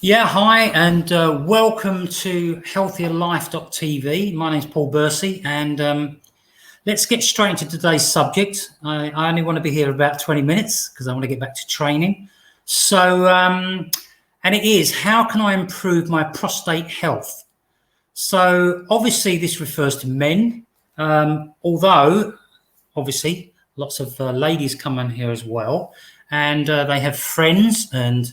Yeah, hi, and welcome to HealthierLife.tv. My name's Paul Bursey, and let's get straight into today's subject. I only want to be here about 20 minutes because I want to get back to training. And it is, how can I improve my prostate health? So obviously this refers to men, although obviously lots of ladies come in here as well, and they have friends and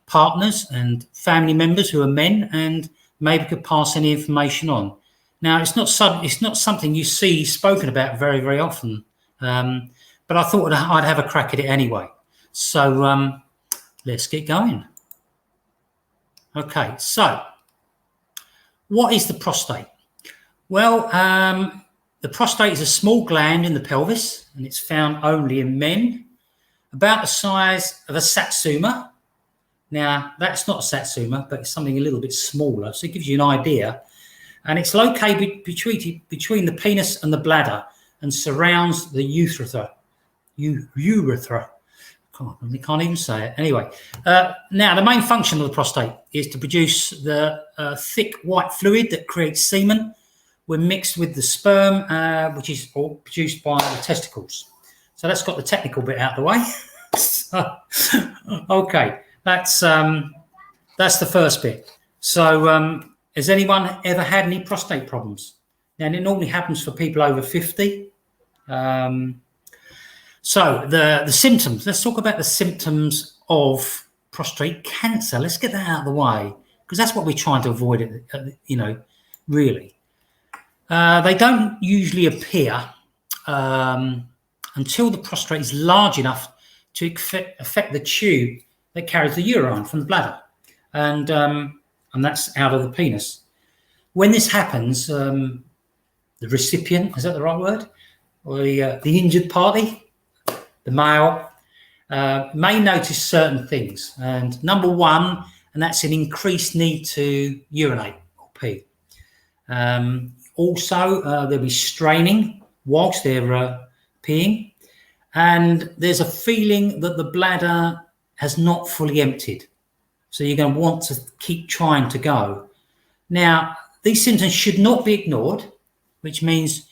partners and family members who are men and maybe could pass any information on. Now, it's not something you see spoken about very, very often, but I thought I'd have a crack at it anyway. So let's get going. Okay, so what is the prostate? Well, the prostate is a small gland in the pelvis, and it's found only in men, about the size of a satsuma. Now, that's not a satsuma, but it's something a little bit smaller, so it gives you an idea. And it's located between the penis and the bladder and surrounds the urethra. Urethra. I can't even say it. Anyway, now the main function of the prostate is to produce the thick white fluid that creates semen when mixed with the sperm, which is produced by the testicles. So that's got the technical bit out of the way. Okay. That's the first bit. So has anyone ever had any prostate problems? Now, it normally happens for people over 50. So the symptoms, let's talk about the symptoms of prostate cancer. Let's get that out of the way, because that's what we're trying to avoid, really. They don't usually appear until the prostate is large enough to affect the tube that carries the urine from the bladder, and that's out of the penis. When this happens, the recipient, is that the right word, or the injured party, the male, may notice certain things. And number one, and that's an increased need to urinate or pee. Also, there'll be straining whilst they're peeing, and there's a feeling that the bladder has not fully emptied. So you're going to want to keep trying to go. Now, these symptoms should not be ignored, which means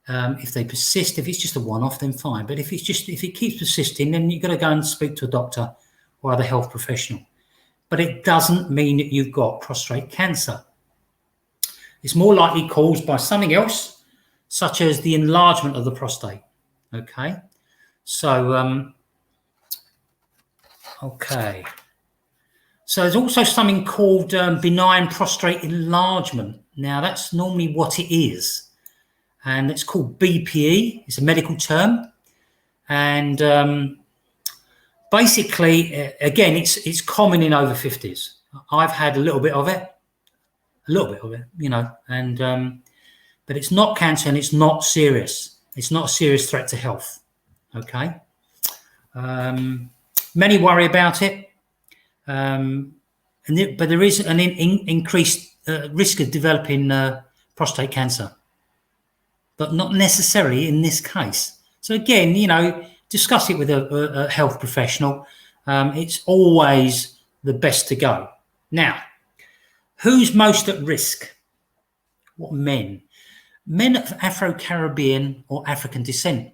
if they persist, if it's just a one-off, then fine. But if it keeps persisting, then you've got to go and speak to a doctor or other health professional. But it doesn't mean that you've got prostate cancer. It's more likely caused by something else, such as the enlargement of the prostate. Okay. So, okay. So there's also something called benign prostate enlargement. Now, that's normally what it is. And it's called BPE. It's a medical term. And basically, again, it's common in over 50s. I've had a little bit of it, and but it's not cancer and it's not serious. It's not a serious threat to health. Okay. Many worry about it, but there is an increased risk of developing prostate cancer, but not necessarily in this case. So again, discuss it with a health professional. It's always the best to go. Now, who's most at risk? What men? Men of Afro-Caribbean or African descent.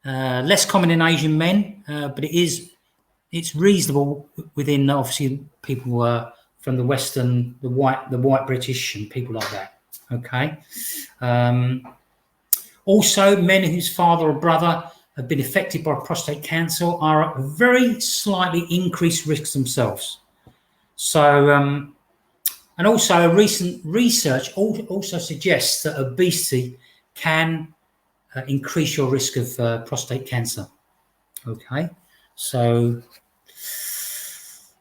Less common in Asian men, but it's reasonable within, obviously, people from the Western, the white British and people like that. Okay. Also, men whose father or brother have been affected by prostate cancer are at very slightly increased risk themselves. So, and also recent research also suggests that obesity can increase your risk of prostate cancer. Okay, so,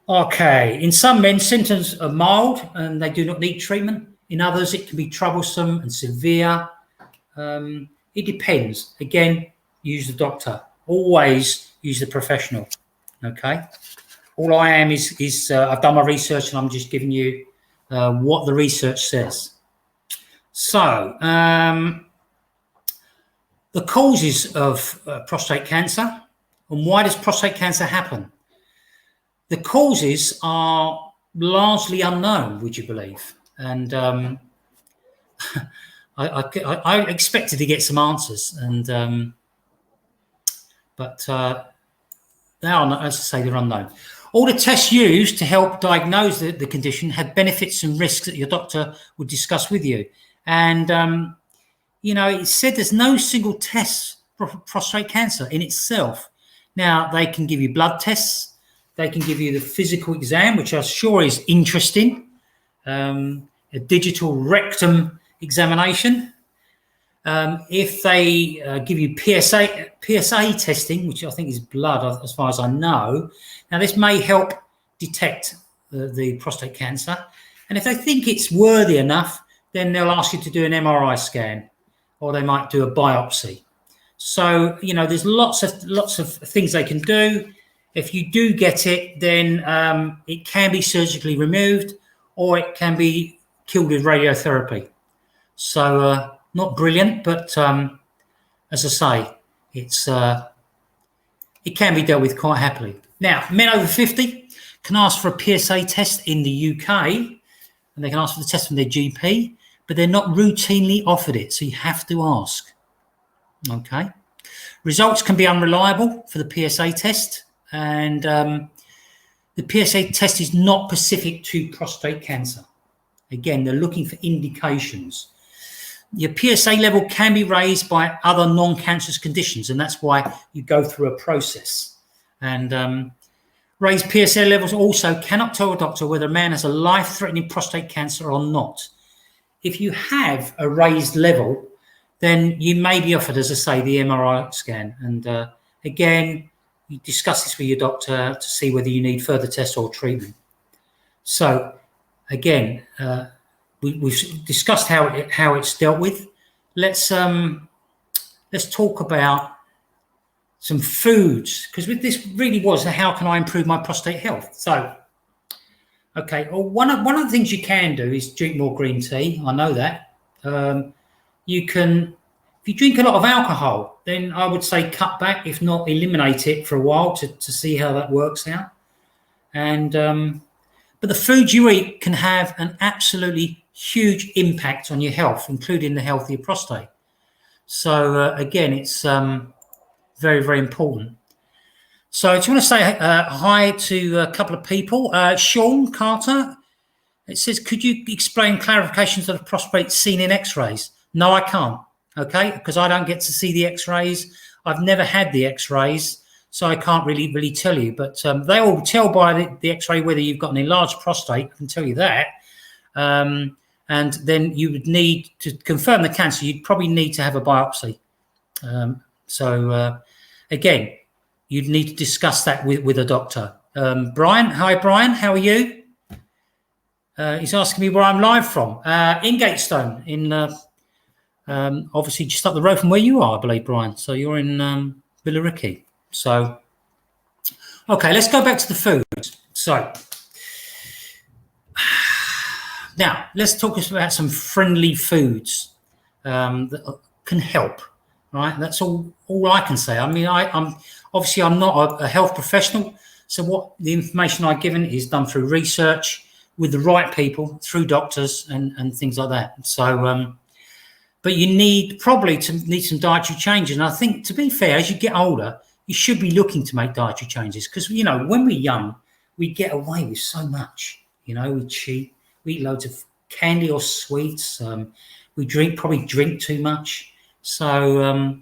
okay. In some men, symptoms are mild and they do not need treatment. In others, it can be troublesome and severe. It depends. Again, use the doctor. Always use the professional. Okay. All I am is I've done my research and I'm just giving you what the research says. So, the causes of prostate cancer, and why does prostate cancer happen? The causes are largely unknown, would you believe? And I expected to get some answers, and but they are not, as I say, they're unknown. All the tests used to help diagnose the condition had benefits and risks that your doctor would discuss with you. And it said there's no single test for prostate cancer in itself. Now, they can give you blood tests. They can give you the physical exam, which I'm sure is interesting, a digital rectum examination. If they give you PSA testing, which I think is blood, as far as I know. Now, this may help detect the prostate cancer. And if they think it's worthy enough, then they'll ask you to do an MRI scan, or they might do a biopsy. So, there's lots of things they can do. If you do get it, then it can be surgically removed, or it can be killed with radiotherapy. So, not brilliant, but as I say, it can be dealt with quite happily. Now, men over 50 can ask for a PSA test in the UK, and they can ask for the test from their GP, but they're not routinely offered it, so you have to ask. Okay. Results can be unreliable for the PSA test, and the PSA test is not specific to prostate cancer. Again, they're looking for indications. Your PSA level can be raised by other non-cancerous conditions, and that's why you go through a process. And raised PSA levels also cannot tell a doctor whether a man has a life-threatening prostate cancer or not. If you have a raised level, then you may be offered, as I say, the MRI scan. And again, you discuss this with your doctor to see whether you need further tests or treatment. So, again, we've discussed how it's dealt with. Let's talk about some foods, because this really was how can I improve my prostate health. So, okay, well, one of the things you can do is drink more green tea. I know that. You can, if you drink a lot of alcohol, then I would say cut back, if not eliminate it for a while to see how that works out. And but the foods you eat can have an absolutely huge impact on your health, including the healthier prostate. So again, it's very, very important. So I just want to say hi to a couple of people. Sean Carter, it says, could you explain clarifications of the prostate seen in x-rays? No, I can't, okay, because I don't get to see the x-rays. I've never had the x-rays, so I can't really tell you. But they will tell by the x-ray whether you've got an enlarged prostate. I can tell you that. And then you would need to confirm the cancer. You'd probably need to have a biopsy. Again, you'd need to discuss that with a doctor. Brian, hi Brian, how are you? He's asking me where I'm live from. In Gatestone, in obviously just up the road from where you are, I believe, Brian. So you're in Billericay. So, okay, let's go back to the food. So, now let's talk about some friendly foods that can help. Right, that's all I can say. I mean, I'm not a health professional, so what the information I've given is done through research with the right people, through doctors and things like that. So, but you need some dietary changes. And I think, to be fair, as you get older, you should be looking to make dietary changes because when we're young, we get away with so much. We cheat, we eat loads of candy or sweets. We probably drink too much. So,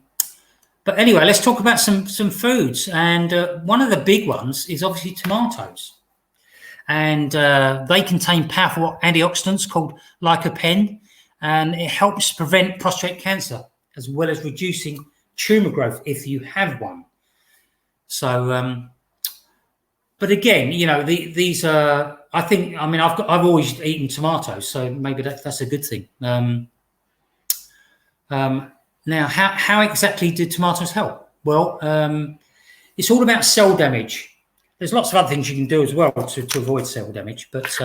but anyway, let's talk about some foods. And one of the big ones is obviously tomatoes. And they contain powerful antioxidants called lycopene, and it helps prevent prostate cancer as well as reducing tumor growth if you have one. So, but again, these are, I've always eaten tomatoes, so maybe that's a good thing. Now, how exactly do tomatoes help? Well, it's all about cell damage. There's lots of other things you can do as well to avoid cell damage, but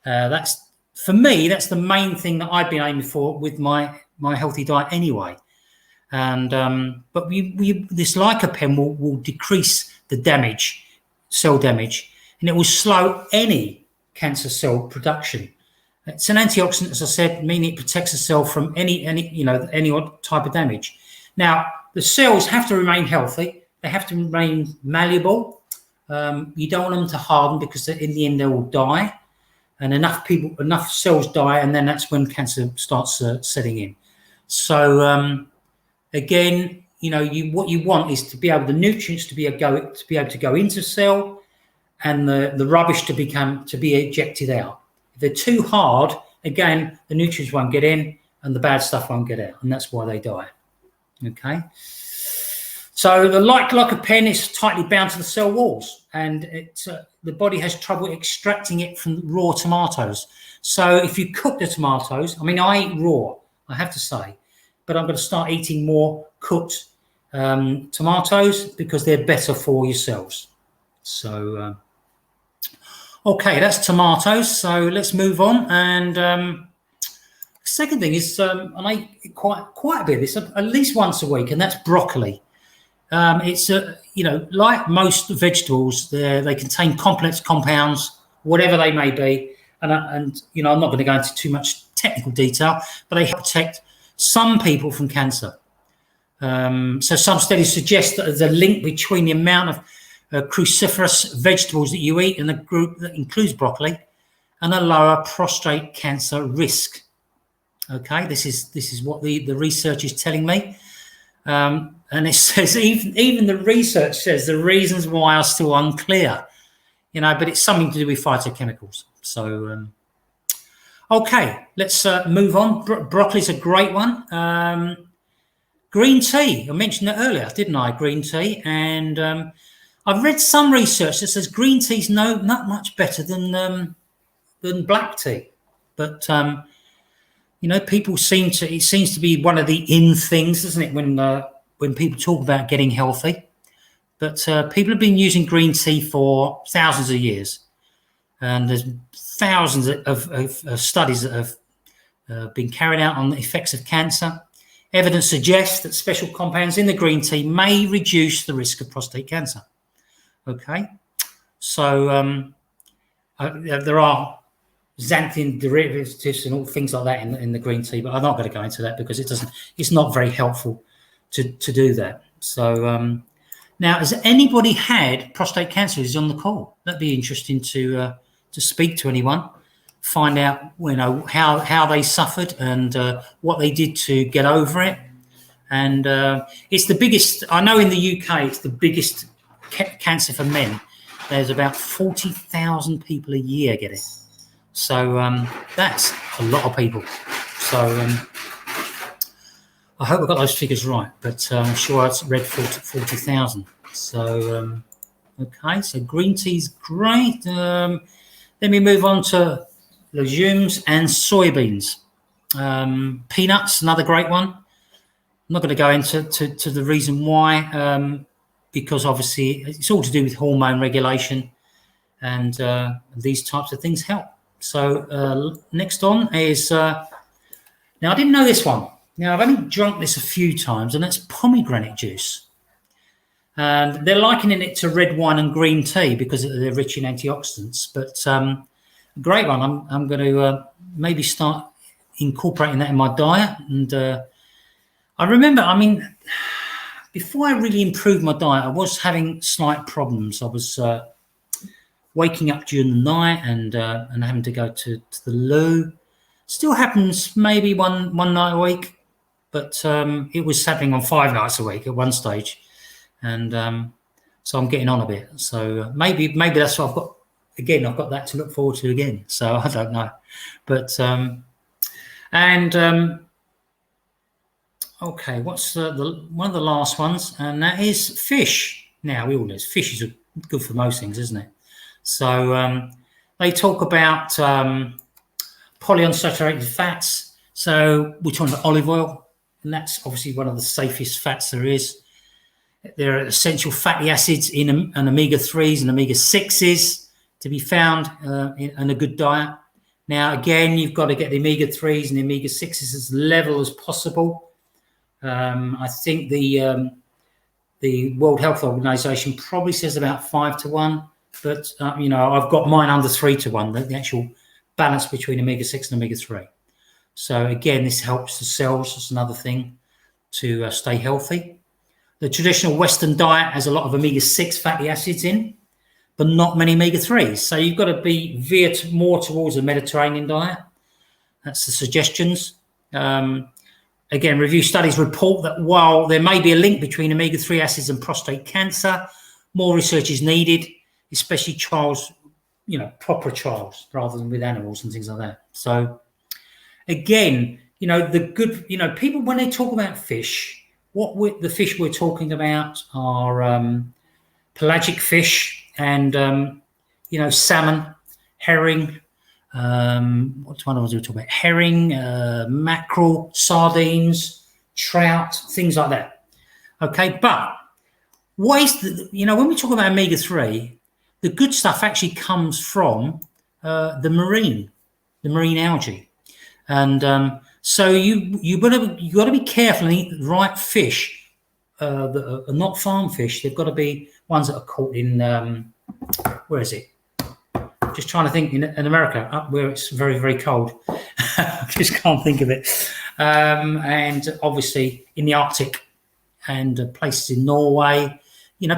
that's, for me, that's the main thing that I've been aiming for with my healthy diet anyway. And but this lycopene will decrease the damage, cell damage, and it will slow any cancer cell production. It's an antioxidant, as I said, meaning it protects the cell from any type of damage. Now, the cells have to remain healthy. They have to remain malleable. You don't want them to harden because in the end they will die. And enough cells die, and then that's when cancer starts setting in. So again, what you want is to be able the nutrients to be able to go into cell, and the rubbish to be ejected out. If they're too hard, again, the nutrients won't get in, and the bad stuff won't get out, and that's why they die. Okay. So like a pen, is tightly bound to the cell walls, and the body has trouble extracting it from raw tomatoes. So if you cook the tomatoes, I eat raw, I have to say, but I'm going to start eating more cooked tomatoes because they're better for your cells. So, okay, that's tomatoes. So let's move on. And second thing is, I eat quite a bit of this, at least once a week, and that's broccoli. It's like most vegetables, they contain complex compounds, whatever they may be, and I'm not going to go into too much technical detail, but they help protect some people from cancer. So some studies suggest that there's a link between the amount of cruciferous vegetables that you eat in the group that includes broccoli and a lower prostate cancer risk. Okay, this is what the research is telling me. And it says even the research says the reasons why are still unclear, but it's something to do with phytochemicals. So, okay, let's move on. Broccoli's a great one. Green tea, I mentioned it earlier, didn't I? Green tea. And I've read some research that says green tea's not much better than black tea. But, people it seems to be one of the in things, doesn't it, when people talk about getting healthy. But people have been using green tea for thousands of years. And there's thousands of studies that have been carried out on the effects of cancer. Evidence suggests that special compounds in the green tea may reduce the risk of prostate cancer. Okay, so there are xanthan derivatives and all things like that in the green tea, but I'm not going to go into that because it's not very helpful to do that. So now, has anybody had prostate cancer who's on the call? That'd be interesting to speak to anyone, find out how they suffered and what they did to get over it. And it's the biggest, I know in the UK it's the biggest cancer for men. There's about 40,000 people a year get it. So that's a lot of people. So I hope I got those figures right, but I'm sure I read 40,000. So, okay, so green tea's great. Then we move on to legumes and soybeans. Peanuts, another great one. I'm not going to go into the reason why, because obviously it's all to do with hormone regulation, and these types of things help. So next on is, now I didn't know this one. Now I've only drunk this a few times, and that's pomegranate juice. And they're likening it to red wine and green tea because they're rich in antioxidants. But a great one. I'm going to maybe start incorporating that in my diet. And I remember, before I really improved my diet, I was having slight problems. I was waking up during the night and having to go to the loo. Still happens maybe one night a week, but it was happening on 5 nights a week at one stage. And so I'm getting on a bit. So maybe that's what I've got. Again, I've got that to look forward to again. So I don't know. But, okay, what's one of the last ones? And that is fish. Now, we all know fish is good for most things, isn't it? So they talk about polyunsaturated fats. So we're talking about olive oil, and that's obviously one of the safest fats there is. There are essential fatty acids in omega-3s and omega-6s to be found in a good diet. Now, again, you've got to get the omega-3s and the omega-6s as level as possible. I think the World Health Organization probably says about 5 to 1. but I've got mine under 3-to-1, the actual balance between omega-6 and omega-3. So again, this helps the cells. That's another thing to stay healthy. The traditional Western diet has a lot of omega-6 fatty acids in, but not many omega-3s. So you've got to be veered more towards a Mediterranean diet. That's the suggestions. Again, review studies report that while there may be a link between omega-3 acids and prostate cancer, more research is needed, especially trials, proper trials rather than with animals and things like that. So again, the good, people, when they talk about fish, the fish we're talking about are pelagic fish and, salmon, herring, what one was we talking about? Herring, mackerel, sardines, trout, things like that. Okay, but what is when we talk about omega-3, the good stuff actually comes from the marine algae, and so you got to be careful and eat the right fish that are not farm fish. They've got to be ones that are caught in where is it? Just trying to think in America, up where it's very, very cold. I just can't think of it. And obviously in the Arctic and places in Norway,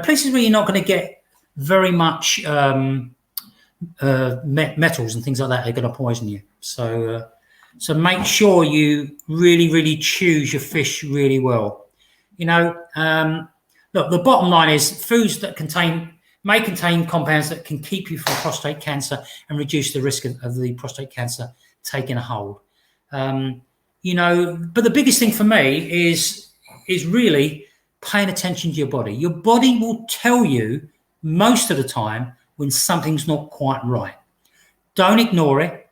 places where you're not going to get very much metals and things like that. They're going to poison you. So make sure you really, really choose your fish really well. Look, the bottom line is foods that may contain compounds that can keep you from prostate cancer and reduce the risk of the prostate cancer taking a hold. But the biggest thing for me is really paying attention to your body. Your body will tell you most of the time when something's not quite right. Don't ignore it.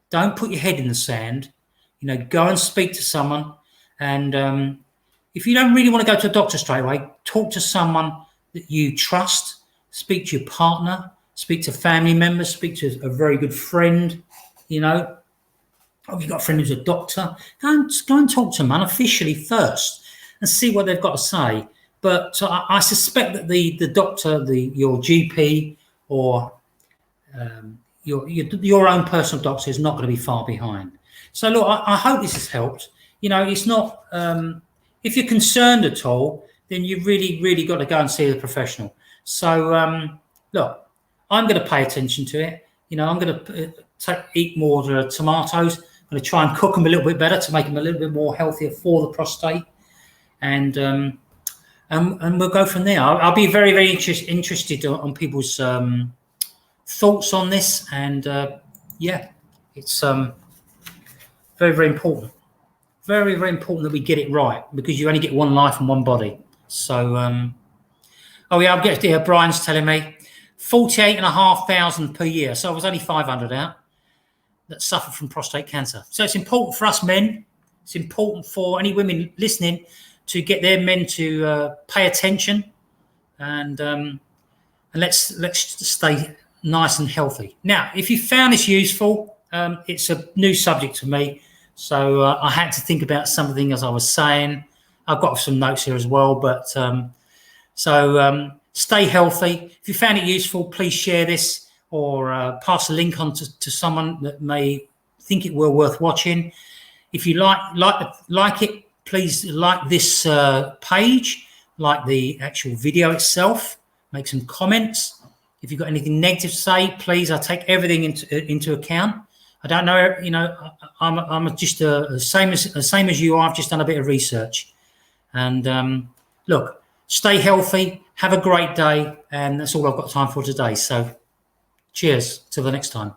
Don't put your head in the sand. Go and speak to someone. And if you don't really want to go to a doctor straight away, talk to someone that you trust. Speak to your partner, speak to family members, speak to a very good friend, If you've got a friend who's a doctor, go and talk to them unofficially first and see what they've got to say. But I suspect that the doctor, your GP or your own personal doctor is not going to be far behind. So look, I hope this has helped. It's not, if you're concerned at all, then you've really, really got to go and see a professional. So, look, I'm going to pay attention to it. I'm going to eat more tomatoes. I'm going to try and cook them a little bit better to make them a little bit more healthier for the prostate. And we'll go from there. I'll be very, very interested on people's thoughts on this. And, it's very, very important. Very, very important that we get it right because you only get one life and one body. So, I'm getting here. Brian's telling me 48,500 per year. So I was only 500 out that suffer from prostate cancer. So it's important for us men. It's important for any women listening to get their men to pay attention and let's stay nice and healthy. Now, if you found this useful, it's a new subject to me. So I had to think about something as I was saying. I've got some notes here as well, but stay healthy. If you found it useful, please share this or pass a link on to someone that may think it were worth watching. If you like it, please like this page, like the actual video itself, make some comments. If you've got anything negative to say, please, I take everything into account. I don't know, I'm just the same as you are. I've just done a bit of research. And look, stay healthy, have a great day, and that's all I've got time for today. So cheers, till the next time.